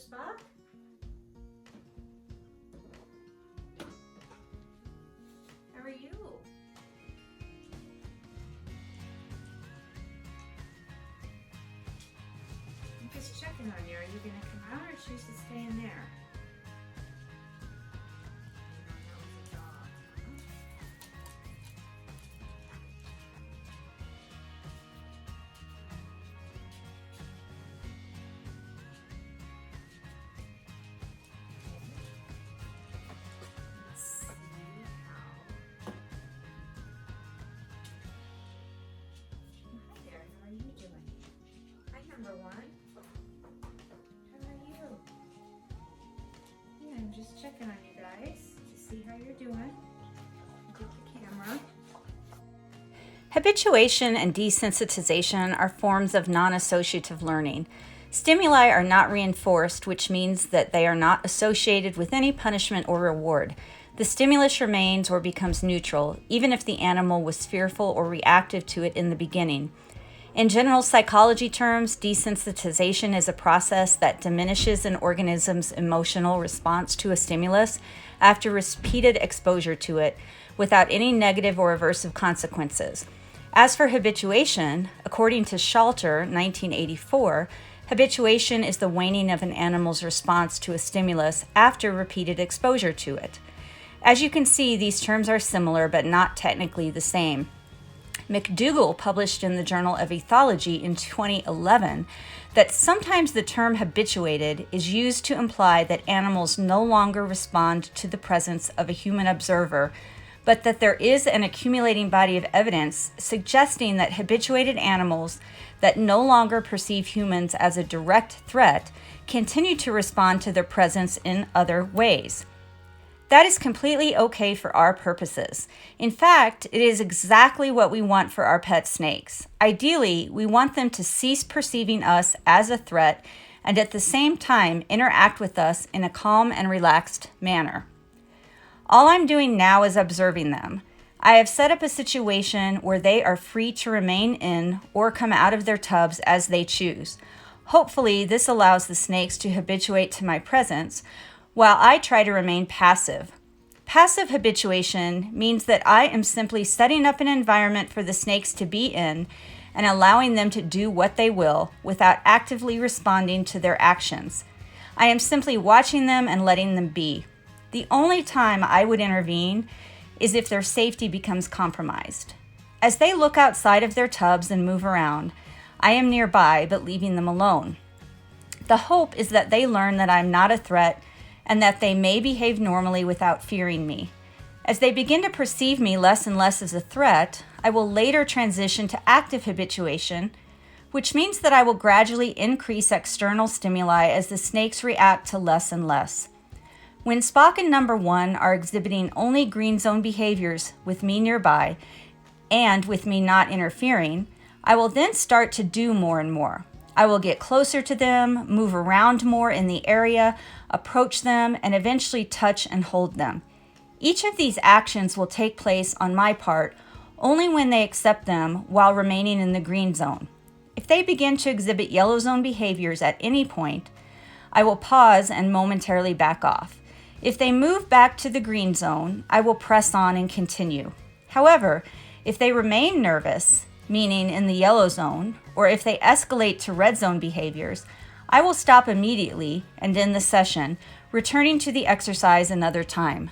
Spock? How are you? I'm just checking on you. Are you going to come out or choose to stay in there? Number one. How are you? Yeah, I'm just checking on you guys to see how you're doing. Take the camera. Habituation and desensitization are forms of non-associative learning. Stimuli are not reinforced, which means that they are not associated with any punishment or reward. The stimulus remains or becomes neutral, even if the animal was fearful or reactive to it in the beginning. In general psychology terms, desensitization is a process that diminishes an organism's emotional response to a stimulus after repeated exposure to it without any negative or aversive consequences. As for habituation, according to Shalter, 1984, habituation is the waning of an animal's response to a stimulus after repeated exposure to it. As you can see, these terms are similar but not technically the same. McDougall published in the Journal of Ethology in 2011 that sometimes the term habituated is used to imply that animals no longer respond to the presence of a human observer, but that there is an accumulating body of evidence suggesting that habituated animals that no longer perceive humans as a direct threat continue to respond to their presence in other ways. That is completely okay for our purposes. In fact, it is exactly what we want for our pet snakes. Ideally, we want them to cease perceiving us as a threat and at the same time interact with us in a calm and relaxed manner. All I'm doing now is observing them. I have set up a situation where they are free to remain in or come out of their tubs as they choose. Hopefully, this allows the snakes to habituate to my presence, while I try to remain passive. Passive habituation means that I am simply setting up an environment for the snakes to be in and allowing them to do what they will without actively responding to their actions. I am simply watching them and letting them be. The only time I would intervene is if their safety becomes compromised. As they look outside of their tubs and move around, I am nearby but leaving them alone. The hope is that they learn that I'm not a threat and that they may behave normally without fearing me. As they begin to perceive me less and less as a threat, I will later transition to active habituation, which means that I will gradually increase external stimuli as the snakes react to less and less. When Spock and Number One are exhibiting only green zone behaviors with me nearby and with me not interfering, I will then start to do more and more. I will get closer to them, move around more in the area, approach them, and eventually touch and hold them. Each of these actions will take place on my part only when they accept them while remaining in the green zone. If they begin to exhibit yellow zone behaviors at any point, I will pause and momentarily back off. If they move back to the green zone, I will press on and continue. However, if they remain nervous, meaning in the yellow zone, or if they escalate to red zone behaviors, I will stop immediately and end the session, returning to the exercise another time.